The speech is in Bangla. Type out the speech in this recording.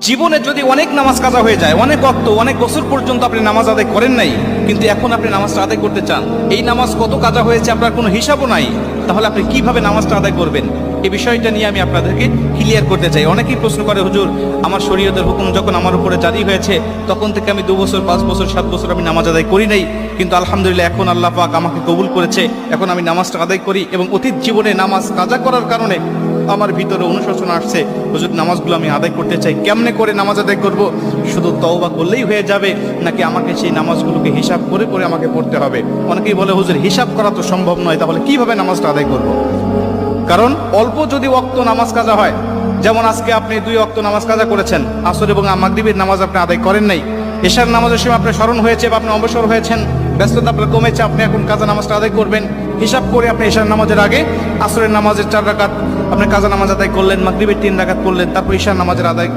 জীবনে যদি অনেক নামাজ কাজা হয়ে যায়, অনেক ওয়াক্ত, অনেক বছর পর্যন্ত আপনি নামাজ আদায় করেন নাই, কিন্তু এখন আপনি নামাজটা আদায় করতে চান, এই নামাজ কত কাজা হয়েছে আপনার কোনো হিসাবও নাই, তাহলে আপনি কিভাবে নামাজটা আদায় করবেন? এই বিষয়টা নিয়ে আমি আপনাদেরকে ক্লিয়ার করতে চাই। অনেকেই প্রশ্ন করে, হুজুর আমার শরীয়তের হুকুম যখন আমার উপরে জারি হয়েছে তখন থেকে আমি 2 বছর 5 বছর 7 বছর আমি নামাজ আদায় করি নাই, কিন্তু আলহামদুলিল্লাহ এখন আল্লাহ পাক আমাকে কবুল করেছে, এখন আমি নামাজটা আদায় করি, এবং অতীত জীবনে নামাজ কাজা করার কারণে আমার ভিতরে অনুশোচনা আসছে, হুজুর নামাজগুলো আমি আদায় করতে চাই, কেমনে করে নামাজ আদায় করব? শুধু তওবা করলেই হয়ে যাবে নাকি আমাকে সেই নামাজগুলোকে হিসাব করে করে আমাকে পড়তে হবে? অনেকেই বলে, হুজুর হিসাব করা তো সম্ভব নয়, তাহলে কিভাবে নামাজটা আদায় করব? কারণ অল্প যদি ওয়াক্ত নামাজ কাজা হয়, যেমন আজকে আপনি 2 ওয়াক্ত নামাজ কাজা করেছেন, আসর এবং মাগরিবের নামাজ আপনি আদায় করেন নাই, এশার নামাজের সময় আপনার স্মরণ হয়েছে বা আপনি অবসর হয়েছেন, ব্যস্ততা আপনার কমেছে, আপনি এখন কাজা নামাজটা আদায় করবেন, হিসাব করে আপনি এশার নামাজের আগে আসরের নামাজের 4 রাকাত আপনি কাজা নামাজ আদায় করলেন, মাগরিবের 3 রাকাত করলেন, তারপর এশার নামাজের আদায়